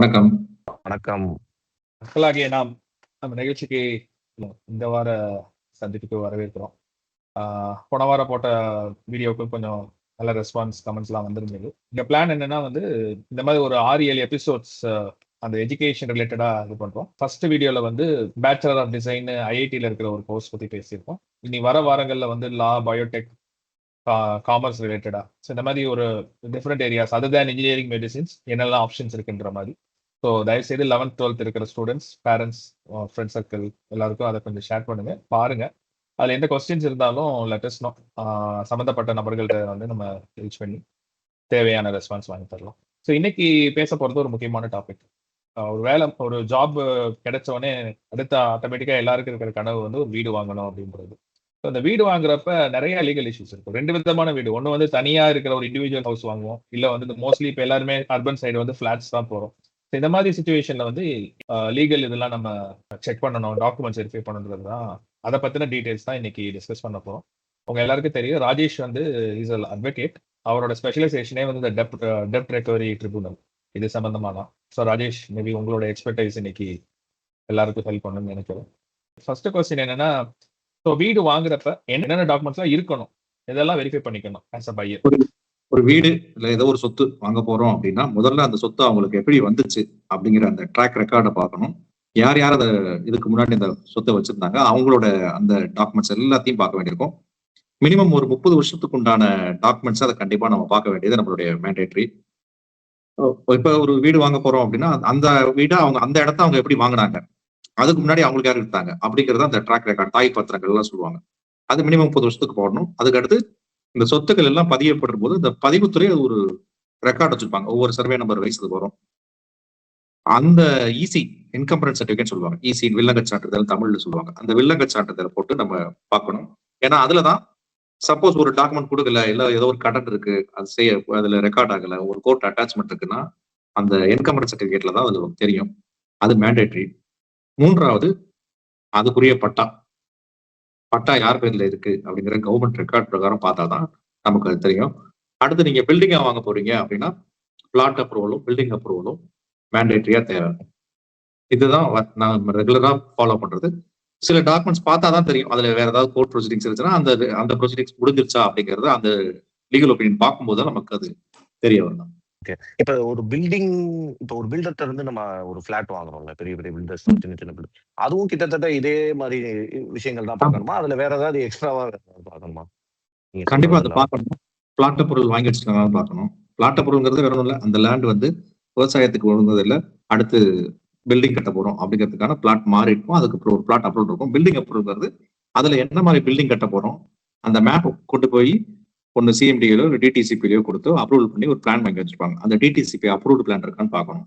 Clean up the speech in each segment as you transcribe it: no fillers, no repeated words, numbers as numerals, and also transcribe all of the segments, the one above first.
வணக்கம். வணக்கம். மக்களாகிய நாம் நம்ம நிகழ்ச்சிக்கு இந்த வார சந்திப்புக்கு வரவேற்கிறோம். போன வாரம் போட்ட வீடியோவுக்கு கொஞ்சம் நல்ல ரெஸ்பான்ஸ் கமெண்ட்ஸ்லாம் வந்திருந்தது. இந்த பிளான் என்னன்னா வந்து இந்த மாதிரி ஒரு 6-7 எபிசோட்ஸ் அந்த எஜுகேஷன் ரிலேட்டடா இது பண்றோம். ஃபர்ஸ்ட் வீடியோல வந்து பேச்சுலர் ஆஃப் டிசைன் ஐஐடியில் இருக்கிற ஒரு கோர்ஸ் பத்தி பேசியிருக்கோம். இனி வர வாரங்கள்ல வந்து லா, பயோடெக், காமர்ஸ் ரிலேட்டடா இந்த மாதிரி ஒரு different areas other than engineering medicines என்னெல்லாம் ஆப்ஷன்ஸ் இருக்குன்ற மாதிரி. ஸோ தயவுசெய்து 11th 12th இருக்கிற ஸ்டூடெண்ட்ஸ், பேரண்ட்ஸ், ஃப்ரெண்ட் சர்க்கிள் எல்லாருக்கும் அதை கொஞ்சம் ஷேர் பண்ணுங்க, பாருங்க. அதில் எந்த கொஸ்டின்ஸ் இருந்தாலும் லெட்டஸ் நோ, சம்மந்தப்பட்ட நபர்கள்ட்ட வந்து நம்ம ரீச் பண்ணி தேவையான ரெஸ்பான்ஸ் வாங்கி தரலாம். ஸோ இன்னைக்கு பேச போகிறது ஒரு முக்கியமான டாபிக். ஒரு வேலை, ஒரு ஜாப் கிடைச்ச உடனே அடுத்த ஆட்டோமேட்டிக்காக எல்லாருக்கும் இருக்கிற கனவு வந்து ஒரு வீடு வாங்கணும் அப்படின்றது. ஸோ அந்த வீடு வாங்குறப்ப நிறைய லீகல் இஷ்யூஸ் இருக்கும். 2 விதமான வீடு. ஒன்று வந்து தனியாக இருக்கிற ஒரு இண்டிவிஜுவல் ஹவுஸ் வாங்குவோம், இல்லை வந்து மோஸ்ட்லி இப்போ எல்லாருமே அர்பன் சைடு வந்து ஃபிளாட்ஸ் தான் போகிறோம். இந்த மாதிரி சுச்சுவேஷன்ல வந்து லீகல் இதெல்லாம் நம்ம செக் பண்ணணும், டாக்குமெண்ட்ஸ் வெரிஃபை பண்ணணுன்றது தான். அதை பத்தின டீடைல்ஸ் தான் இன்னைக்கு டிஸ்கஸ் பண்ண போறோம். உங்க எல்லாருக்கும் தெரியும், ராஜேஷ் வந்து இஸ் அ அட்வொகேட். அவரோட ஸ்பெஷலைசேஷனே வந்து இந்த டெப்ட் ரெக்கவரி ட்ரிபியூனல் இது சம்பந்தமா தான். ஸோ ராஜேஷ், மேபி உங்களோட எக்ஸ்பர்டைஸ் இன்னைக்கு எல்லாருக்கும் ஹெல்ப் பண்ணணும்னு நினைக்கிறேன். ஃபர்ஸ்ட் கொஸ்டின் என்னன்னா, ஸோ வீடு வாங்குறப்ப என்னென்ன டாக்குமெண்ட்ஸ்லாம் இருக்கணும், இதெல்லாம் வெரிஃபை பண்ணிக்கணும் ஆஸ் அ பையர். ஒரு வீடு இல்ல ஏதோ ஒரு சொத்து வாங்க போறோம் அப்படின்னா முதல்ல அந்த சொத்து அவங்களுக்கு எப்படி வந்துச்சு அப்படிங்கிற அந்த ட்ராக் ரெக்கார்டை பார்க்கணும். யார் யார் அதை இதுக்கு முன்னாடி இந்த சொத்தை வச்சிருந்தாங்க அவங்களோட அந்த டாக்குமெண்ட்ஸ் எல்லாத்தையும் பார்க்க வேண்டியிருக்கும். மினிமம் ஒரு 30 வருஷத்துக்கு உண்டான டாக்குமெண்ட்ஸ் அதை கண்டிப்பா நம்ம பார்க்க வேண்டியது நம்மளுடைய மேண்டேட்ரி. இப்ப ஒரு வீடு வாங்க போறோம் அப்படின்னா அந்த வீடை அவங்க அந்த இடத்த அவங்க எப்படி வாங்கினாங்க, அதுக்கு முன்னாடி அவங்களுக்கு யார் இருந்தாங்க அப்படிங்கறத அந்த ட்ராக் ரெக்கார்ட், தாய் பத்திரங்கள் எல்லாம் சொல்லுவாங்க. அது மினிமம் 30 வருஷத்துக்கு போடணும். அதுக்கு அடுத்து இந்த சொத்துக்கள் எல்லாம் பதியப்படும் போது இந்த பதிவுத்துறை ஒரு ரெக்கார்ட் வச்சிருப்பாங்க. ஒவ்வொரு சர்வே நம்பர் வைஸுக்கு வரும். அந்த இசி இன்கம்பரன்ஸ் சர்டிபிகேட் சொல்லுவாங்க. இசி வில்லங்க சான்றிதழ் தமிழ்ல சொல்லுவாங்க. அந்த வில்லங்க சான்றிதழை போட்டு நம்ம பார்க்கணும். ஏன்னா அதுலதான் சப்போஸ் ஒரு டாக்குமெண்ட் கொடுக்கல, இல்ல ஏதோ ஒரு கடன் இருக்கு, அது செய்ய அதுல ரெக்கார்ட் ஆகல, ஒரு கோர்ட் அட்டாச்மெண்ட் இருக்குன்னா அந்த இன்கம்பரன்ஸ் சர்டிபிகேட்ல தான் அது தெரியும். அது மேண்டேட்ரி. 3வது அதுக்குரிய பட்டா யார் பேர்ல இருக்கு அப்படிங்கிற கவர்மெண்ட் ரெக்கார்ட் பிரகாரம் பார்த்தாதான் நமக்கு அது தெரியும். அடுத்து நீங்க பில்டிங்கா வாங்க போறீங்க அப்படின்னா பிளாட் அப்ரூவலும் பில்டிங் அப்ரூவலும் மேண்டேட்டரியா தேவை. இதுதான் நான் ரெகுலரா ஃபாலோ பண்றது. சில டாக்குமெண்ட்ஸ் பார்த்தாதான் தெரியும் அதுல வேற ஏதாவது கோர்ட் ப்ரொசீடிங்ஸ் இருந்துச்சுன்னா அந்த ப்ரொசீடிங்ஸ் முடிஞ்சிருச்சா அப்படிங்கறது அந்த லீகல் ஒப்பீனியன் பார்க்கும்போது நமக்கு அது தெரிய வரும். இப்ப ஒரு பில்டர்ட்ட இருந்து நம்ம ஒரு பிளாட் வாங்குறோம்ல, பெரிய பெரிய பில்டர்ஸ், சின்ன சின்ன பில்டர், அதுவும் கிட்டத்தட்ட இதே மாதிரி விஷயங்கள் தான் பார்க்கணுமா? அதுல வேற ஏதாவது எக்ஸ்ட்ராவா பார்க்கணுமா? கண்டிப்பா அதை பார்க்கணும். பிளாட் அப்ரூவல் வாங்கி வச்சிருக்காங்க பார்க்கணும். பிளாட் அப்ரூவல்ங்கிறது வேற ஒன்றும் இல்லை, அந்த லேண்ட் வந்து விவசாயத்துக்கு ஒழுங்குது இல்லை, அடுத்து பில்டிங் கட்ட போறோம் அப்படிங்கிறதுக்கான பிளாட் மாறி இருக்கும். அதுக்கு அப்புறம் ஒரு பிளாட் அப்ரூவல் இருக்கும். பில்டிங் அப்ரூவல்ங்கிறது அதுல என்ன மாதிரி பில்டிங் கட்ட போறோம் அந்த மேப் கொண்டு போய் ஒன்று சிஎம்டியிலோ ஒரு டிடிசிபிலையோ கொடுத்து அப்ரூவல் பண்ணி ஒரு பிளான் வாங்கி வச்சிருப்பாங்க. அந்த டிடிசிபி அப்ரூவ்டு பிளான் இருக்கான்னு பார்க்கணும்.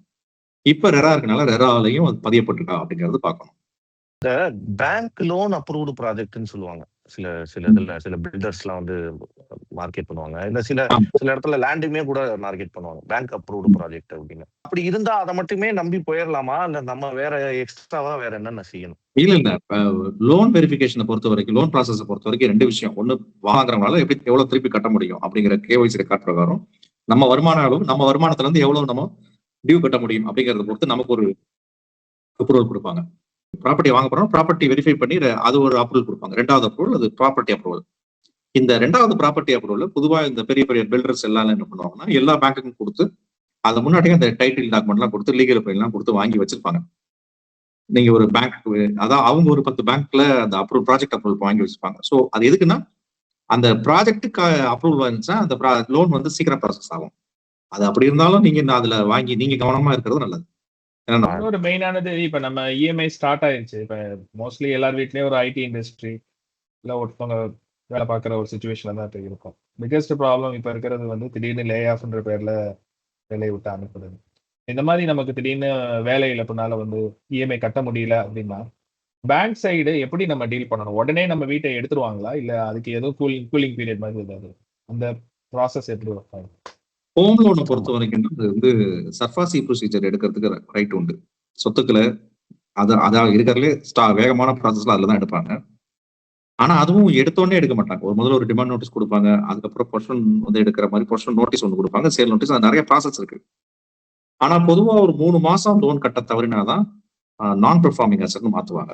இப்ப ரெரா இருக்கனால ரெராலையும் அது பதியப்பட்டிருக்கா அப்படிங்கிறது பார்க்கணும். இந்த பேங்க் லோன் அப்ரூவ்டு ப்ராஜெக்ட்னு சொல்லுவாங்க. சில பில்டர்ஸ்லாம் வந்து மார்க்கெட் பண்ணுவாங்க. இல்ல சில இடத்துல லேண்டுமே கூட மார்க்கெட் பண்ணுவாங்க, பேங்க் அப்ரூவ்டு ப்ராஜெக்ட் அப்படின்னு. அப்படி இருந்தா அதை மட்டுமே நம்பி போயிடலாமா, இல்ல நம்ம வேற எக்ஸ்ட்ராவா வேற என்னென்ன செய்யணும்? இல்ல லோன் வெரிஃபிகேஷனை பொறுத்த வரைக்கும், லோன் ப்ராசஸை பொறுத்த வரைக்கும் 2 விஷயம். ஒண்ணு, வாங்குறவங்களால எப்படி எவ்வளவு திருப்பி கட்ட முடியும் அப்படிங்கிற கேஒய்சி ரெக்கார்ட் பிரகாரம் நம்ம வருமான அளவு, நம்ம வருமானத்துல இருந்து எவ்வளவு நம்ம டியூ கட்ட முடியும் அப்படிங்கறத பொறுத்து நமக்கு ஒரு அப்ரூவல் கொடுப்பாங்க. ப்ராப்பர்ட்டி வாங்க போறோம், ப்ராப்பர்ட்டி வெரிஃபை பண்ணி அது ஒரு அப்ரூவல் கொடுப்பாங்க. 2வது அப்ரூவல் அது ப்ராப்பர்ட்டி அப்ரூவல். இந்த 2வது ப்ராப்பர்ட்டி அப்ரூவல் பொதுவா இந்த பெரிய பெரிய பில்டர்ஸ் எல்லாம் என்ன பண்ணுவாங்கன்னா எல்லா பேங்க்குக்கும் கொடுத்து அது முன்னாடியே அந்த டைட்டில் டாக்குமெண்ட் எல்லாம் கொடுத்து லீகல் எல்லாம் கொடுத்து வாங்கி வச்சிருப்பாங்க. நீங்க ஒரு பேங்க், அதான் அவங்க ஒரு 10 பேங்க்ல அந்த ப்ராஜெக்ட் அப்ரூவல் வாங்கி வச்சிருப்பாங்க. ஸோ அது எதுக்குன்னா அந்த ப்ராஜெக்ட்டுக்கு அப்ரூவல் வந்துச்சுன்னா அந்த லோன் வந்து சீக்கிரம் ப்ராசஸ் ஆகும். அது அப்படி இருந்தாலும் நீங்க அதுல வாங்கி நீங்க கவனமா இருக்கிறது நல்லது. ஒரு மெயினானது, இப்ப நம்ம இஎம்ஐ ஸ்டார்ட் ஆயிருச்சு. இப்ப மோஸ்ட்லி எல்லார் வீட்லயும் ஒரு ஐடி இண்டஸ்ட்ரி இல்ல ஒருத்தவங்க வேலை பார்க்குற ஒரு சுச்சுவேஷன்ல தான் இப்ப இருக்கும். பிக்கஸ்ட் ப்ராப்ளம் இப்ப இருக்கிறது வந்து திடீர்னு லே ஆஃப்ன்ற பேர்ல வேலையை விட்டு அனுப்புறது. இந்த மாதிரி நமக்கு திடீர்னு வேலை இழப்புனால வந்து இஎம்ஐ கட்ட முடியல அப்படின்னா பேங்க் சைடு எப்படி நம்ம டீல் பண்ணணும்? உடனே நம்ம வீட்டை எடுத்துருவாங்களா, இல்ல அதுக்கு ஏதோ கூலிங் பீரியட் மாதிரி ஏதாவது, அந்த ப்ராசஸ் எப்படி ஒர்க் ஆகும்? ஹோம் லோனை பொறுத்த வரைக்கும் அது வந்து சர்ஃபாசி ப்ரொசீஜர் எடுக்கிறதுக்கு ரைட் உண்டு. சொத்துக்களை அதான் இருக்கிறதுலே வேகமான ப்ராசஸ்ல அதுல தான் எடுப்பாங்க. ஆனா அதுவும் எடுத்தோடனே எடுக்க மாட்டாங்க. முதல்ல ஒரு டிமாண்ட் நோட்டீஸ் கொடுப்பாங்க, அதுக்கப்புறம் பொசிஷன் வந்து எடுக்கிற மாதிரி பொசிஷன் நோட்டீஸ் ஒன்று கொடுப்பாங்க, சேல் நோட்டீஸ், அது நிறைய ப்ராசஸ் இருக்கு. ஆனா பொதுவா ஒரு 3 மாசம் லோன் கட்ட தவறினாதான் நான் பெர்ஃபார்மிங் அசட்னு மாத்துவாங்க.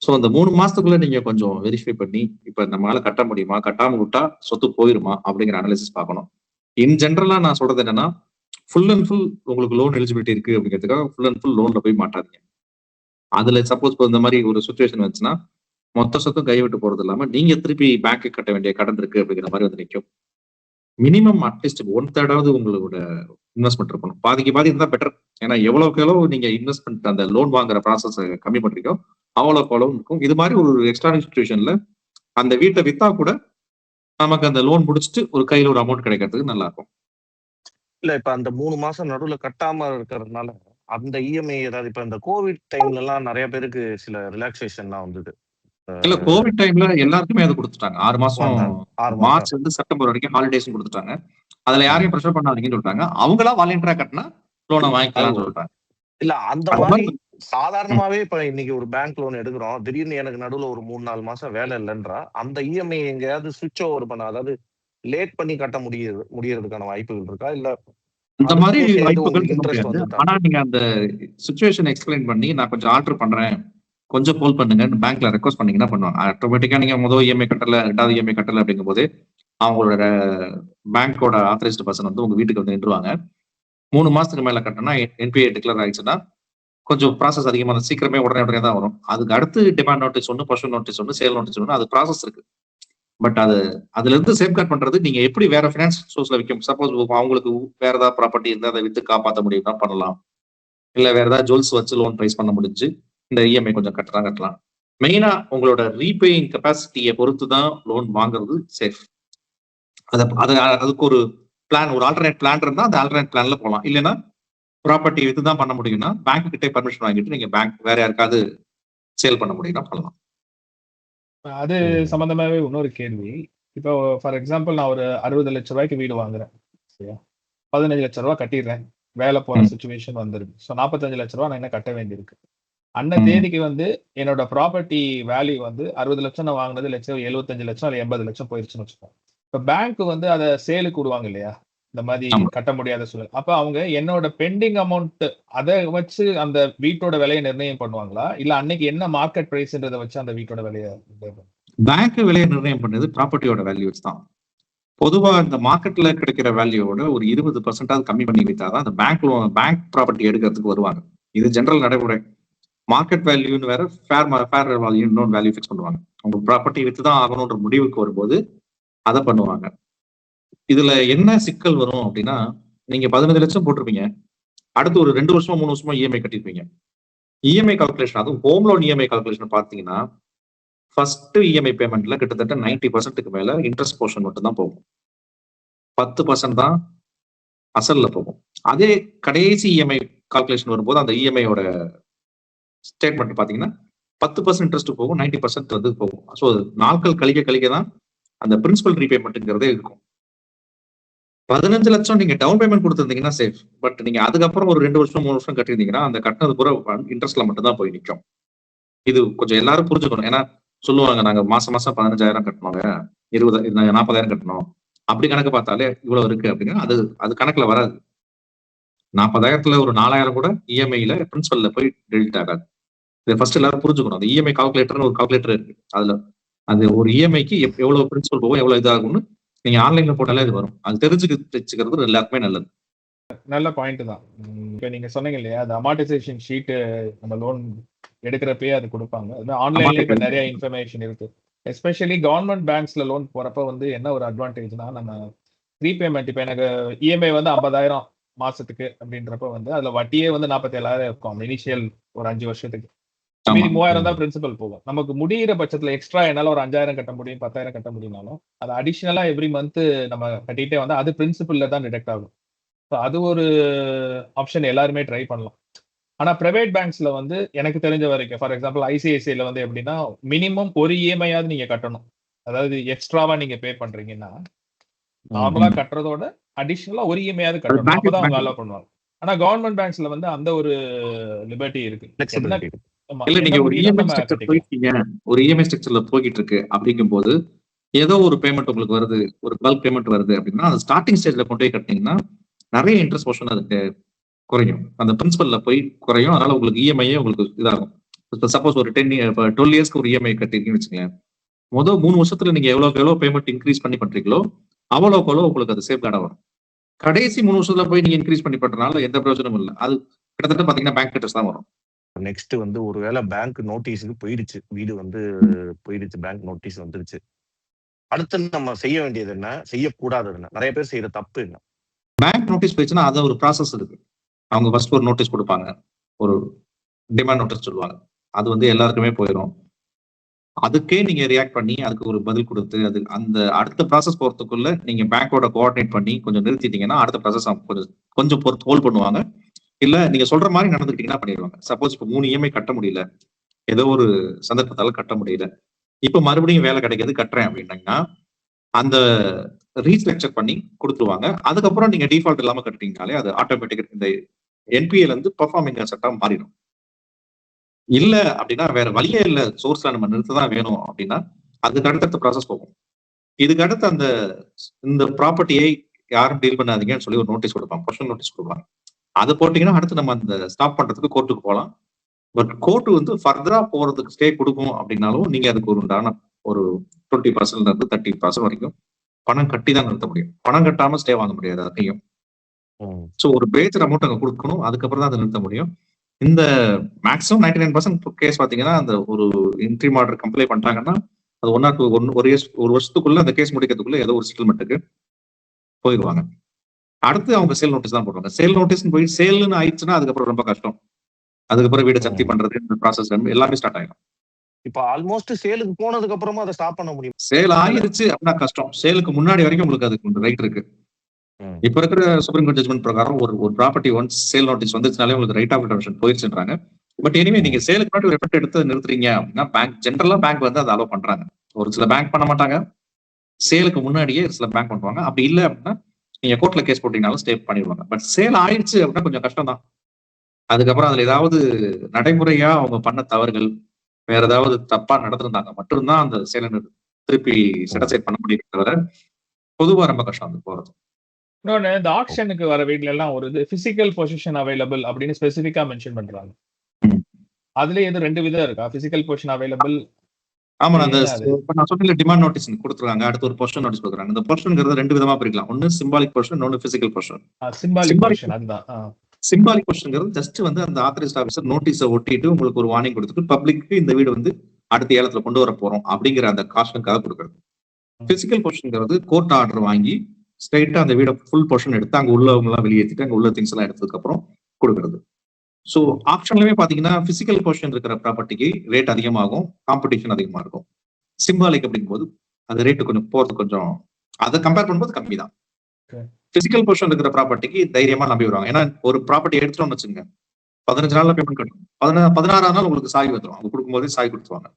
ஸோ அந்த 3 மாசத்துக்குள்ள நீங்க கொஞ்சம் வெரிஃபை பண்ணி, இப்ப நம்மளால கட்ட முடியுமா, கட்டாம விட்டா சொத்து போயிருமா அப்படிங்கிற அனாலிசிஸ் பார்க்கணும். இன் ஜென்ரலா நான் சொல்றது என்னன்னா, ஃபுல் அண்ட் ஃபுல் உங்களுக்கு லோன் எலிஜிபிலிட்டி இருக்கு அப்படிங்கிறதுக்காக ஃபுல் அண்ட் ஃபுல் லோன்ல போய் மாட்டாதீங்க. அதுல சப்போஸ் இந்த மாதிரி ஒரு சுச்சுவேஷன் வந்துச்சுன்னா, மொத்த சொத்தும் கைவிட்டு போறது இல்லாம நீங்க திருப்பி பேங்க்கு கட்ட வேண்டிய கடன் இருக்கு அப்படிங்கிற மாதிரி வந்து நிற்கும். மினிமம் அட்லீஸ்ட் 1/3 உங்களோட இன்வெஸ்ட்மெண்ட் இருக்கணும். பாதிக்கு பாதி இருந்தா பெட்டர். ஏன்னா எவ்வளவுக்கு எவ்வளவு நீங்க இன்வெஸ்ட்மெண்ட் அந்த லோன் வாங்குற ப்ராசஸ் கம்மி பண்றீங்களோ அவ்வளவுக்கு அவ்வளவு இருக்கும். இது மாதிரி ஒரு எக்ஸ்ட்ரா சுச்சுவேஷன்ல அந்த வீட்டை வித்தா கூட நமக்கு அந்த லோன் முடிச்சுட்டு ஒரு கையில ஒரு அமௌண்ட் கிடைக்கிறதுக்கு நல்லா இருக்கும். இல்ல இப்ப அந்த 3 மாசம் நடுவுல கட்டாம இருக்கிறதுனால அந்த இஎம்ஐ ஏதாவது இப்ப இந்த கோவிட் டைம்ல எல்லாம் நிறைய பேருக்கு சில ரிலாக்ஸேஷன்லாம் வந்தது. இல்ல கோவிட் டைம்ல எல்லாருக்குமே அது கொடுத்துட்டாங்க. 6 மாசம் வந்தாங்க. 6 மாசம். மார்ச் இருந்து செப்டம்பர் வரைக்கும் ஹாலிடேஸ் கொடுத்துட்டாங்க. அதுல யாரையும் ப்ரெஷர் பண்ணாதீங்கன்னு சொல்லிட்டாங்க. அவங்களா வாலண்டியரா கட்டினா லோனை வாங்கிக்கலாம்னு சொல்லிட்டாங்க. இல்ல அந்த மாதிரி சாதாரணமாவே இப்ப இன்னைக்கு ஒரு பேங்க் லோன் எடுக்கிறோம், திடீர்னு எனக்கு நடுவுல ஒரு 3-4 மாசம் வேலை இல்லைன்றா அந்த இஎம்ஐ எங்கேயாவது சுவிட்ச் ஓவர் பண்ண, அதாவது லேட் பண்ணி கட்ட முடியறதுக்கான வாய்ப்புகள் இருக்கா? இல்ல இந்த மாதிரி அதுக்கும் சேர்ந்து வாய்ப்புகள் உங்களுக்கு சொல்ல இன்ட்ரெஸ்ட் முடியாது. வந்துட்டா? ஆனா நீங்க அந்த சுச்சுவேஷன் எக்ஸ்பிளைன் பண்ணி நான் கொஞ்சம் ஆல்டர் பண்றேன், கொஞ்சம் போல் பண்ணுங்கன்னு பேங்க்ல ரெக்வஸ்ட் பண்ணீங்கன்னா பண்ணுவாங்க. ஆட்டோமேட்டிக்கா நீங்க முதல் இஎம்ஐ கட்டல, 2வது இஎம்ஐ கட்டல அப்படிங்கும் போது அவங்களோட பேங்கோட ஆத்தரைஸ்டு பர்சன் வந்து உங்க வீட்டுக்கு வந்து நின்றுவாங்க. 3 மாசத்துக்கு மேல கட்டினா என்பிஏ டிக்ளேர் ஆயிடுச்சுன்னா கொஞ்சம் ப்ராசஸ் அதிகமான சீக்கிரமே உடனே தான் வரும். அதுக்கு அடுத்து டிமாண்ட் நோட்டீஸ் ஒன்று, பொசிஷன் நோட்டீஸ் ஒன்று, சேல் நோட்டீஸ் ஒன்று, அது ப்ராசஸ் இருக்கு. பட் அது அதுல இருந்து சேஃப்கார்ட் பண்றது நீங்க எப்படி வேற ஃபினான்ஸ் சோர்ஸ்ல விற்கும். சப்போஸ் அவங்களுக்கு வேற ஏதாவது ப்ராப்பர்ட்டி இருந்தா அதை வித்து காப்பாற்ற முடியும்னா பண்ணலாம். இல்ல வேற ஏதாவது ஜுவல்ஸ் வச்சு லோன் பிரைஸ் பண்ண முடிஞ்சு இந்த இஎம்ஐ கொஞ்சம் கட்டலாம். மெயினா உங்களோட ரீபேயிங் கெப்பாசிட்டியை பொறுத்து தான் லோன் வாங்குறது சேஃப். அதுக்கு ஒரு பிளான், ஒரு ஆல்டர்னேட் பிளான் இருந்தா அந்த ஆல்டர்னேட் பிளான்ல போகலாம். இல்லைன்னா ப்ராப்பர்ட்டி வித்து தான் பண்ண முடியும்னா பேங்க் கிட்டே பர்மிஷன் வாங்கிட்டு நீங்க பேங்க் வேற யாருக்காவது சேல் பண்ண முடியும்னா பண்ணலாம். அது சம்பந்தமாவே இன்னொரு கேள்வி. இப்போ ஃபார் எக்ஸாம்பிள் நான் ஒரு 60 லட்ச ரூபாய்க்கு வீடு வாங்குறேன், சரியா? 15 லட்ச ரூபாய் கட்டிடுறேன், வேலை போற சுச்சுவேஷன் வந்துருக்கு. ஸோ 45 லட்ச ரூபாய் நான் என்ன கட்ட வேண்டியிருக்கு. அந்த தேதிக்கு வந்து என்னோட ப்ராப்பர்ட்டி வேல்யூ வந்து 60 லட்சம் நான் வாங்கினது லட்சம் 75 லட்சம் அல்ல 80 லட்சம் போயிருச்சுன்னு வச்சுக்கோங்க. இப்போ பேங்க் வந்து அதை சேலுக்கு விடுவாங்க இல்லையா, இந்த மாதிரி கட்ட முடியாத சூழல். அப்ப அவங்க என்னோட பெண்டிங் அமௌண்ட் அதை வச்சு அந்த வீட்டோட விலையை நிர்ணயம் பண்ணுவாங்களா, இல்ல அன்னைக்கு என்ன மார்க்கெட் பிரைஸ்ன்றதை வச்சு அந்த வீட்டோட விலையை? பேங்க் விலையை நிர்ணயம் பண்ணது ப்ராப்பர்ட்டியோட வேல்யூஸ் தான். பொதுவா இந்த மார்க்கெட்ல கிடைக்கிற வேல்யூவோட ஒரு 20% கம்மி பண்ணி வைத்தாதான் அந்த பேங்க் ப்ராப்பர்ட்டி எடுக்கிறதுக்கு வருவாங்க. இது ஜெனரல் நடைமுறை. மார்க்கெட் வேல்யூன்னு வேற, ஃபேர் வேல்யூ இன்னொரு வேல்யூ ஃபிக்ஸ் பண்ணுவாங்க. அவங்க ப்ராப்பர்ட்டி வித்து தான் ஆகணுன்ற முடிவுக்கு வரும்போது அதை பண்ணுவாங்க. இதுல என்ன சிக்கல் வரும் அப்படின்னா, நீங்க 15 லட்சம் போட்டிருப்பீங்க, அடுத்து ஒரு 2 வருஷமா 3 வருஷமா இஎம்ஐ கட்டிருப்பீங்க. இஎம்ஐ கால்குலேஷன், அதுவும் ஹோம் லோன் இஎம்ஐ கால்குலேஷன் பாத்தீங்கன்னா ஃபர்ஸ்ட் இஎம்ஐ பேமெண்ட்ல கிட்டத்தட்ட 90% மேல இன்ட்ரெஸ்ட் போர்ஷன் மட்டும் தான் போகும். 10% தான் அசல்ல போகும். அதே கடைசி இஎம்ஐ கால்குலேஷன் வரும்போது அந்த இஎம்ஐயோட ஸ்டேட்மெண்ட் பாத்தீங்கன்னா 10% இன்ட்ரெஸ்ட் போகும், 90% வந்து போகும். ஸோ நாட்கள் கழிக்க தான் அந்த பிரின்சிபல் ரீபேமெண்ட்ங்கிறதே இருக்கும். 15 லட்சம் நீங்க டவுன் பேமெண்ட் கொடுத்துருந்தீங்கன்னா சேஃப். பட் நீங்க அதுக்கப்புறம் ஒரு 2 வருஷம் 3 வருஷம் கட்டிருந்தீங்கன்னா அந்த கட்டினது பூரா இன்ட்ரெஸ்ட்ல மட்டும் தான் போய் நிற்கும். இது கொஞ்சம் எல்லாரும் புரிஞ்சுக்கணும். ஏன்னா சொல்லுவாங்க, நாங்க மாசம் 15,000 கட்டணுங்க, 40,000 கட்டணும், அப்படி கணக்கு பார்த்தாலே இவ்வளவு இருக்கு அப்படின்னா அது கணக்குல வராது. 40,000த்துல ஒரு 4,000 கூட இஎம்ஐல பிரின்சிபல்ல போய் டெலிட் ஆகாது. இதை ஃபர்ஸ்ட் எல்லாரும் புரிஞ்சுக்கணும். அந்த இஎம்ஐ கால்குலேட்டர்னு ஒரு கால்குலேட்டர் இருக்கு. அதுல அது ஒரு இஎம்ஐக்கு எவ்வளவு பிரின்சிபல் போகும், எவ்வளவு இதாகும்னு நீங்க ஆன்லைன்ல போட்டாலே அது வரும். அது தெரிஞ்சுக்கிறது எல்லாருக்குமே நல்லது. நல்ல பாயிண்ட் தான். இப்ப நீங்க சொன்னீங்க இல்லையா, அந்த அமார்டைசேஷன் ஷீட் நம்ம லோன் எடுக்கிறப்பே அது கொடுப்பாங்க. அது ஆன்லைன்ல இப்ப நிறைய இன்ஃபர்மேஷன் இருக்கு. எஸ்பெஷலி கவர்மெண்ட் பேங்க்ஸ்ல லோன் போறப்ப வந்து என்ன ஒரு அட்வான்டேஜ்னா, நம்ம ரீபேமெண்ட் இப்ப எனக்கு இஎம்ஐ வந்து 50,000 மாசத்துக்கு அப்படின்றப்ப வந்து அதுல வட்டியே வந்து 47,000 இருக்கும் இனிஷியல் ஒரு 5 வருஷத்துக்கு. மீதி 3,000 தான் பிரின்சிபல் போகும். நமக்கு முடிகிற பட்சத்துல எக்ஸ்ட்ரா என்னால ஒரு 5,000 கட்ட முடியும், 10,000 கட்ட முடியும்னாலும் அது அடிஷனலா எவ்ரி மந்த் நம்ம கட்டிட்டே வந்து அது பிரின்சிபல்ல தான் டிடெக்ட் ஆகும். அது ஒரு ஆப்ஷன் எல்லாருமே ட்ரை பண்ணலாம். ஆனா பிரைவேட் பேங்க்ஸ்ல வந்து எனக்கு தெரிஞ்ச வரைக்கும், ஃபார் எக்ஸாம்பிள் ஐசிஐசிஐல வந்து எப்படின்னா மினிமம் ஒரு இஎம்ஐயாவது நீங்க கட்டணும். அதாவது எக்ஸ்ட்ராவா நீங்க பே பண்றீங்கன்னா நார்மலா கட்டுறதோட அடிஷனலா ஒரு இஎம்ஐயாவது கட்டணும். அப்பதான் அவங்க அலோவ் பண்ணுவாங்க. ஆனா கவர்மெண்ட் பேங்க்ஸ்ல வந்து அந்த ஒரு லிபர்ட்டி இருக்கு. இல்ல, நீங்க ஒரு இஎம்ஐ ஸ்ட்ரக்சர் போயிட்டீங்க, ஒரு இஎம்ஐ ஸ்ட்ரக்சர்ல போய்கிட்டு இருக்கு அப்படிங்கும் போது ஏதோ ஒரு பேமெண்ட் உங்களுக்கு வருது, ஒரு பல்க் பேமெண்ட் வருது அப்படின்னா அது ஸ்டார்டிங் ஸ்டேஜ்ல கொண்டு போய் கட்டினீங்கன்னா நிறைய இன்ட்ரெஸ்ட் போர்ஷன் அதுக்கு குறையும், அந்த பிரின்சிபல்ல போய் குறையும். அதனால உங்களுக்கு இஎம்ஐயே உங்களுக்கு இதாகும். சப்போஸ் ஒரு 12 இயர்ஸ்க்கு ஒரு இஎம்ஐ கட்டிருக்கீங்கன்னு வச்சுக்கோங்களேன், முதல் 3 வருஷத்துல நீங்க எவ்வளவு பேமெண்ட் இன்க்ரீஸ் பண்ணி பண்றீங்களோ அவ்வளவுக்கு அவ்வளவு உங்களுக்கு அது சேஃப் கார்டா வரும். கடைசி 3 வருஷத்துல போய் நீங்க இன்க்ரீஸ் பண்ணி பண்றதுனால எந்த பிரயோஜனமும் இல்லை. அது கிட்டத்தட்ட பாத்தீங்கன்னா பேங்க் இன்ட்ரெஸ்ட் தான் வரும். நெக்ஸ்ட் வந்து ஒருவேளை பேங்க் நோட்டீஸுக்கு போயிடுச்சு, வீடு வந்து போயிடுச்சு, பேங்க் நோட்டீஸ் வந்துருச்சு, அடுத்து நம்ம செய்ய வேண்டியது என்ன, செய்யக்கூடாதது என்ன, நிறைய பேர் செய்யற தப்பு என்ன? பேங்க் நோட்டீஸ் போயிடுச்சுன்னா அது ஒரு ப்ராசஸ் இருக்கு. அவங்க ஃபர்ஸ்ட் ஒரு நோட்டீஸ் கொடுப்பாங்க, ஒரு டிமாண்ட் நோட்டீஸ் சொல்லுவாங்க. அது வந்து எல்லாருக்குமே போயிடும். அதுக்கே நீங்க ரியாக்ட் பண்ணி அதுக்கு ஒரு பதில் கொடுத்து அது அந்த அடுத்த ப்ராசஸ் போறதுக்குள்ள நீங்க பேங்கோட கோஆர்டினேட் பண்ணி கொஞ்சம் நிறுத்திட்டீங்கன்னா அடுத்த ப்ராசஸ் கொஞ்சம் பொறுத்து ஹோல்ட் பண்ணுவாங்க. இல்ல நீங்க சொல்ற மாதிரி நடந்துக்கிட்டீங்கன்னா பண்ணிடுவாங்க. சப்போஸ் இப்போ 3 இஎம்ஐ கட்ட முடியல, ஏதோ ஒரு சந்தர்ப்பத்தால கட்ட முடியல, இப்ப மறுபடியும் வேலை கிடைக்கிறது கட்டுறேன் அப்படின்னீங்கன்னா அந்த ரீஸ்ட்ரக்சர் பண்ணி கொடுத்துருவாங்க. அதுக்கப்புறம் நீங்க டிஃபால்ட் இல்லாம கட்டிட்டீங்கனாலே அது ஆட்டோமேட்டிக் இந்த என்பிஎல் வந்து பெர்ஃபார்மிங் அசெட்டா மாறிடும். இல்ல அப்படின்னா வேற வழியே இல்ல, சோர்ஸ்ல நம்ம நிறுத்ததான் வேணும் அப்படின்னா அதுக்கு அடுத்தடுத்த ப்ராசஸ் போகும். இதுக்கு அடுத்து இந்த ப்ராப்பர்ட்டியை யாரும் டீல் பண்ணாதீங்கன்னு சொல்லி ஒரு நோட்டீஸ் கொடுப்பாங்க, பர்சனல் நோட்டீஸ் கொடுப்பாங்க. அதை போட்டீங்கன்னா அடுத்து நம்ம அந்த ஸ்டாப் பண்றதுக்கு கோர்ட்டுக்கு போகலாம். பட் கோர்ட்டு வந்து ஃபர்தரா போறதுக்கு ஸ்டே கொடுக்கும் அப்படின்னாலும் நீங்க அதுக்கு ஒரு உண்டான ஒரு 20% இருந்து 30% வரைக்கும் பணம் கட்டி தான் நிறுத்த முடியும். பணம் கட்டாம ஸ்டே வாங்க முடியாது அதையும். ஸோ ஒரு பேஜர் அமௌண்ட் அங்க கொடுக்கணும், அதுக்கப்புறம் தான் அதை நிறுத்த முடியும். இந்த மேக்ஸிமம் 99% கேஸ் பாத்தீங்கன்னா அந்த ஒரு இன்ட்ரீம் ஆர்டர் கம்ப்ளைண்ட் பண்ணிட்டாங்கன்னா அது ஒரு வருஷத்துக்குள்ள அந்த கேஸ் முடிக்கிறதுக்குள்ள ஏதோ ஒரு செட்டில்மெண்ட்டுக்கு போயிடுவாங்க. அடுத்து அவங்க சேல் நோட்டீஸ் தான் போடுவாங்க. சேல் நோட்டீஸ் போய் சேல்னு ஆயிடுச்சுன்னா அதுக்கப்புறம் ரொம்ப கஷ்டம். அதுக்கப்புறம் வீடு ஜப்தி பண்றது இந்த ப்ராசஸ் எல்லாமே ஸ்டார்ட் ஆயிடும். இப்ப ஆல்மோஸ்ட் சேலுக்கு போனதுக்கு அப்புறமா அதை ஸ்டாப் பண்ண முடியும். சேல் ஆயிருச்சு அப்படின்னா கஷ்டம். சேலுக்கு முன்னாடி வரைக்கும் உங்களுக்கு அதுக்கு ரைட் இருக்கு. இப்ப இருக்கிற சுப்ரீம் கோர்ட் ஜட்மெண்ட் பிரகாரம் ஒரு ப்ராப்பர்ட்டி ஒன்ஸ் சேல் நோட்டீஸ் வந்துச்சுனாலே உங்களுக்கு ரைட் ஆஃப் இன்டர்வென்ஷன் போயிருச்சுன்றாங்க. பட் எனிவே நீங்க சேலுக்கு முன்னாடி ஒரு எஃபெக்ட் எடுத்து நிறுத்துறீங்க அப்படின்னா ஜென்ரலா பேங்க் வந்து அதை அலோவ் பண்றாங்க. ஒரு சில பேங்க் பண்ண மாட்டாங்க, சேலுக்கு முன்னாடியே சில பேங்க் பண்ணுவாங்க. அப்படி இல்லை அப்படின்னா நீங்க கோர்ட்ல கேஸ் போட்டீங்கனாலும் ஸ்டே பண்ணிடுவாங்க. பட் சேல் ஆயிடுச்சு அப்படின்னா கொஞ்சம் கஷ்டம் தான். அதுக்கப்புறம் அதுல ஏதாவது நடைமுறையா அவங்க பண்ண தவறுகள் வேற ஏதாவது தப்பா நடந்திருந்தாங்க மட்டும்தான் அந்த சேலை திருப்பி செட்டிஸ்ஃபை பண்ண முடியும் தவிர பொதுவா ரொம்ப கஷ்டம் அது போறது. இன்னொன்னு, இந்த ஆக்ஷனுக்கு வர வீட்ல எல்லாம் ஒரு இது பிசிக்கல் பொசிஷன் அவைலபிள் அப்படின்னு ஸ்பெசிஃபிக்கா மென்ஷன் பண்றாங்க. அதுல எது 2 விதம் இருக்கா? Physical position available. ஆமா, அந்த நான் சொன்ன டிமாண்ட் நோட்டீஸ் கொடுத்துருக்காங்க, அடுத்து ஒரு பொசிஷன் நோட்டீஸ் கொடுக்குறாங்க. இந்த பொசிஷன்ங்கிறது 2 விதமா பிரிக்கலாம். ஒன்னு சிம்பாலிக் பொசிஷன், இன்னொன்னு பிசிக்கல் பொசிஷன். சிம்பாலிக் பொசிஷன் அதுதான். சிம்பாலிக் பொசிஷன்ங்கிறது ஜஸ்ட் வந்து அந்த ஆத்தரைஸ்ட் ஆஃபீஸர் நோட்டீஸை ஒட்டிட்டு உங்களுக்கு ஒரு வார்னிங் கொடுத்துட்டு பப்ளிக்கு இந்த வீடு வந்து அடுத்த ஏலத்துல கொண்டு வர போறோம் அப்படிங்கிற அந்த காஷனுக்காக கொடுக்குறது. பிசிக்கல் பொசிஷன்ங்கிறது கோர்ட் ஆர்டர் வாங்கி ஸ்ட்ரைட்டா அந்த வீடை ஃபுல் பொசிஷன் எடுத்து அங்க உள்ளவங்க எல்லாம் வெளியேற்றிட்டு அங்க உள்ள திங்ஸ் எல்லாம் எடுத்ததுக்கு அப்புறம் கொடுக்குறது. ஸோ ஆப்ஷன்லயுமே பாத்தீங்கன்னா பிசிக்கல் பொசிஷன் இருக்கிற ப்ராப்பர்ட்டிக்கு ரேட் அதிகமாகும், காம்படிஷன் அதிகமா இருக்கும். சிம்பாலிக் அப்படிங்கும்போது அது ரேட்டு கொஞ்சம் அதை கம்பேர் பண்ணும்போது கம்மி தான். பிசிக்கல் பொசிஷன் இருக்கிற ப்ராப்பர்ட்டிக்கு தைரியமா நம்பி வருவாங்க. ஏன்னா ஒரு ப்ராப்பர்ட்டி எடுத்துட்டோம்னு வச்சுங்க, 15 நாள்ல பேமெண்ட் கட்டணும், 16ஆம் நாள் உங்களுக்கு சாய் வந்துடும், அவங்க கொடுக்கும்போதே சாய் கொடுத்துருவாங்க.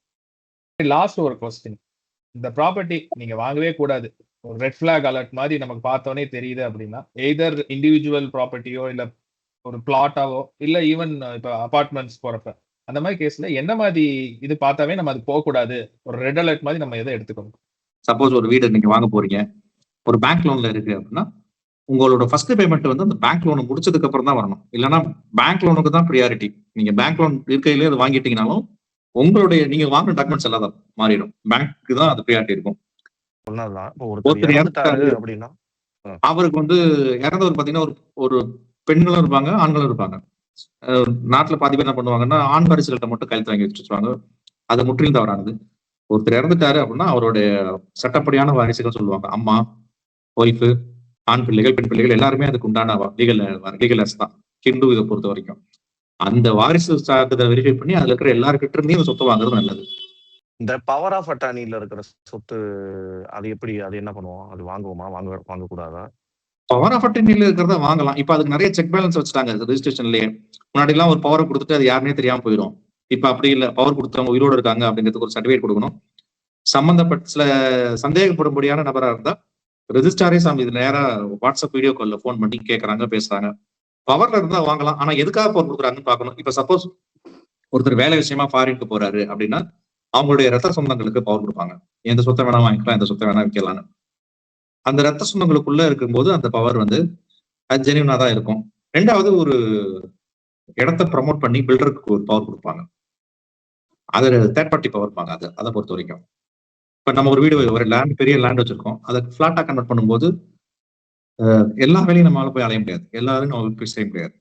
லாஸ்ட் ஒரு கொஸ்டின், இந்த ப்ராப்பர்ட்டி நீங்க வாங்கவே கூடாது, ஒரு ரெட் ஃபிளாக் அலர்ட் மாதிரி நமக்கு பார்த்தோன்னே தெரியுது அப்படின்னா, எய்தர் இண்டிவிஜுவல் ப்ராப்பர்ட்டியோ இல்ல ஒரு பிளாட்டாவோ இல்ல ஈவன் இப்ப அபார்ட்மெண்ட்ஸ் போறப்ப அந்த மாதிரி கேஸ்ல என்ன மாதிரி இது பார்த்தாவே நம்ம அது போக கூடாது, ஒரு ரெட் அலர்ட் மாதிரி நம்ம எதை எடுத்துக்கணும்? சப்போஸ் ஒரு வீடு நீங்க வாங்க போறீங்க, ஒரு பேங்க் லோன்ல இருக்கு அப்படின்னா உங்களோட ஃபர்ஸ்ட் பேமெண்ட் வந்து அந்த பேங்க் லோன் முடிச்சதுக்கு அப்புறம் தான் வரணும். இல்லைன்னா பேங்க் லோனுக்கு தான் ப்ரியாரிட்டி. நீங்க பேங்க் லோன் இருக்கையிலே அது வாங்கிட்டீங்கனாலும் உங்களுடைய நீங்க வாங்கின டாக்குமெண்ட்ஸ் எல்லாம் மாறிடும், பேங்க்கு தான் அது ப்ரியாரிட்டி இருக்கும். அவருக்கு வந்து இறந்தவர் பாத்தீங்கன்னா ஒரு பெண்களும் இருப்பாங்க, ஆண்களும் இருப்பாங்க. நாட்டுல பாதி பேர் என்ன பண்ணுவாங்கன்னா ஆண் வாரிசுகள்கிட்ட மட்டும் கையெழுத்து வாங்கி வச்சுருவாங்க. அது முற்றிலும் தவறானது. ஒருத்தர் இறந்துட்டாரு அப்படின்னா அவருடைய சட்டப்படியான வாரிசுகள் சொல்லுவாங்க, அம்மா, ஒய்ஃபு, ஆண் பிள்ளைகள், பெண் பிள்ளைகள் எல்லாருமே அதுக்கு உண்டான லீகல் தான் ஹிந்து இதை பொறுத்த வரைக்கும். அந்த வாரிசு சான்றிதழ் வெரிஃபை பண்ணி அதுல இருக்கிற எல்லாருக்கிட்ட இருந்தே சொத்து வாங்குறது நல்லது. இந்த பவர் ஆஃப் அட்டார்னில இருக்கிற சொத்து அது எப்படி, அது என்ன பண்ணுவோம், அது வாங்குவோமா வாங்கக்கூடாதா? பவர் ஆஃப் அட்டர்னில இருக்கிறத வாங்கலாம். இப்ப அதுக்கு நிறைய செக் பேலன்ஸ் வச்சுட்டாங்க ரெஜிஸ்ட்ரேஷன்லயே. முன்னாடி எல்லாம் ஒரு பவரை கொடுத்துட்டு அது யாருன்னே தெரியாம போயிடும். இப்ப அப்படி இல்ல, பவர் கொடுத்தவங்க உயிரோடு இருக்காங்க அப்படிங்கிறதுக்கு ஒரு சர்டிபிகேட் கொடுக்கணும். சம்பந்தப்பட்ட சில சந்தேகப்படும்படியான நபரா இருந்தா ரெஜிஸ்டாரே இது நேரா வாட்ஸ்அப் வீடியோ கால்ல போன் பண்ணி கேட்கறாங்க, பேசுறாங்க. பவர்ல இருந்தா வாங்கலாம், ஆனா எதுக்காக பவர் கொடுக்குறாங்கன்னு பாக்கணும். இப்ப சப்போஸ் ஒருத்தர் வேலை விஷயமா ஃபாரினுக்கு போறாரு அப்படின்னா அவங்களுடைய ரத்த சொந்தங்களுக்கு பவர் கொடுப்பாங்க. எந்த சொத்தை வேணா வாங்கிக்கலாம், எந்த சொத்தை வேணா விற்கலாம்னு. அந்த ரத்த சொந்தங்களுக்குள்ள இருக்கும்போது அந்த பவர் வந்து அது ஜெனியூனா தான் இருக்கும். ரெண்டாவது ஒரு இடத்த ப்ரமோட் பண்ணி பில்டருக்கு ஒரு பவர் கொடுப்பாங்க. அது தேர்ட் பார்ட்டி பவர் இருப்பாங்க. அதை பொறுத்த வரைக்கும் இப்ப நம்ம ஒரு வீடு ஒரு லேண்ட் பெரிய லேண்ட் வச்சிருக்கோம், அதை பிளாட்டா கன்வெர்ட் பண்ணும்போது எல்லா வேலையும் நம்மளால போய் அலைய முடியாது, எல்லாரும் நம்ம போய் செய்ய முடியாது.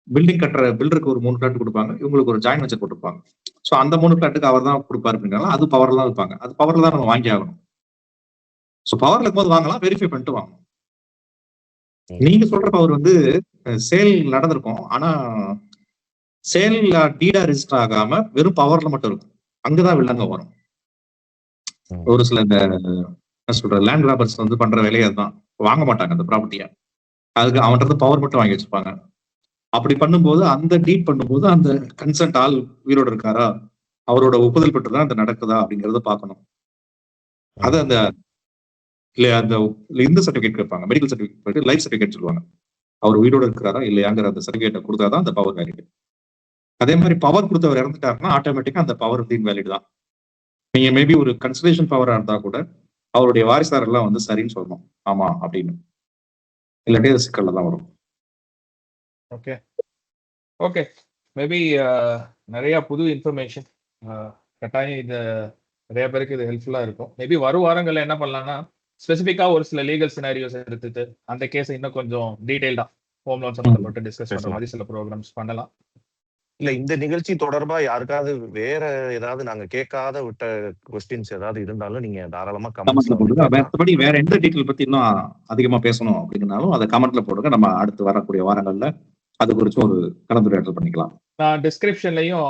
பில்டிங் கட்டுற பில்டருக்கு ஒரு 3 பிளாட் கொடுப்பாங்க, இவங்களுக்கு ஒரு ஜாயின் வச்சு போட்டுருப்பாங்க. ஸோ அந்த 3 பிளாட்டுக்கு அவர் தான் கொடுப்பாரு அப்படின்னாலும் அது பவர்ல தான் இருப்பாங்க. அது பவர்ல தான் நம்ம வாங்கி ஆகணும். ஸோ பவர்ல இருக்கும்போது வாங்கலாம், வெரிஃபை பண்ணிட்டு வாங்கணும். நீங்க சொல்ற பவர் வந்து சேல் நடந்திருக்கும், ஆனா சேல் டீடா ரெஜிஸ்டர் ஆகாம வெறும் பவர்ல மட்டும் இருக்கும். அங்கதான் வில்லங்க வரும். ஒரு சில இந்த என்ன சொல்ற லேண்ட் ராபர்ஸ் வந்து பண்ற வேலையை அதுதான், வாங்க மாட்டாங்க அந்த ப்ராப்பர்ட்டியை, அதுக்கு அவன்கிட்ட பவர் மட்டும் வாங்கி வச்சுப்பாங்க. அப்படி பண்ணும்போது அந்த டீட் பண்ணும்போது அந்த கன்சென்ட் ஆள் உயிரோடு இருக்காரா, அவரோட ஒப்புதல் பெற்றுதான் அந்த நடக்குதா அப்படிங்கறத பார்க்கணும். அது அந்த அந்த இந்த சர்டிபிகேட் கேட்பாங்க, மெடிக்கல் சர்டிபிகேட், லைஃப் சர்டிபிகேட் சொல்லுவாங்க. அவர் உயிரோடு இருக்கிறாரா இல்லையாங்கிற அந்த சர்டிபிகேட்டை கொடுத்தாதான் அந்த பவர் வேலிட். அதே மாதிரி பவர் கொடுத்தவர் இறந்துட்டாருன்னா ஆட்டோமேட்டிக்கா அந்த பவர் இன்வேலிட் தான். நீங்க மேபி ஒரு கன்சிடரேஷன் பவரா இருந்தா கூட அவருடைய வாரிசார் எல்லாம் வந்து சரின்னு சொல்லணும், ஆமா அப்படின்னு, இல்லாட்டி அது சிக்கல்ல தான் வரும். ஓகே ஓகே மேபி நிறைய புது இன்ஃபர்மேஷன், கட்டாயம் இது நிறைய பேருக்கு இது ஹெல்ப்ஃபுல்லா இருக்கும். மேபி வரும் வாரங்கள்ல என்ன பண்ணலாம்னா ஸ்பெசிஃபிக்கா ஒரு சில லீகல் சினாரியோஸ் எடுத்துட்டு அந்த கேஸை இன்னும் கொஞ்சம் டீடைல்டா ஹோம் லோன் சம்பந்தப்பட்டு டிஸ்கஸ் பண்ற மாதிரி சில ப்ரோக்ராம்ஸ் பண்ணலாம். இல்ல இந்த நிகழ்ச்சி தொடர்பா யாருக்காவது வேற ஏதாவது நாங்க கேட்காத விட்ட கொஸ்டின்ஸ் ஏதாவது இருந்தாலும் நீங்க தாராளமா கமெண்ட்ஸ்ல போடுங்க. மற்றபடி வேற எந்த டீட்டெயில் பத்தி இன்னும் அதிகமா பேசணும் அப்படின்னாலும் அதை கமெண்ட்ல போடுங்க. நம்ம அடுத்து வரக்கூடிய வாரங்கள்ல அது குறித்து ஒரு கலந்துரையாடல் பண்ணிக்கலாம். நான் டிஸ்கிரிப்ஷன்லயும்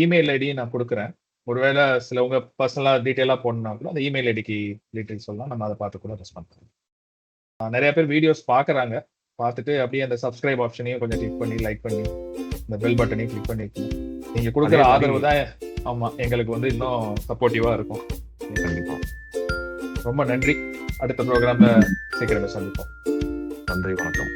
இமெயில் ஐடி நான் கொடுக்குறேன். ஒருவேளை சிலவங்க பர்சனலா டீட்டெயிலா போடணும்னா கூட அந்த இமெயில் ஐடிக்கு டீட்டெயில்ஸ் சொல்லலாம், நம்ம அதை பார்த்து கூட ரெஸ்பாண்ட் பண்ணலாம். நிறைய பேர் வீடியோஸ் பார்க்குறாங்க, பார்த்துட்டு அப்படியே அந்த சப்ஸ்கிரைப் ஆப்ஷனையும் கொஞ்சம் கிளிக் பண்ணி லைக் பண்ணி இந்த பெல் பட்டனையும் கிளிக் பண்ணிக்கணும். நீங்க கொடுக்குற ஆதரவு தான் ஆமா எங்களுக்கு வந்து இன்னும் சப்போர்ட்டிவா இருக்கும். ரொம்ப நன்றி. அடுத்த ப்ரோக்ராம்ல சீக்கிரமே சந்திப்போம். நன்றி, வணக்கம்.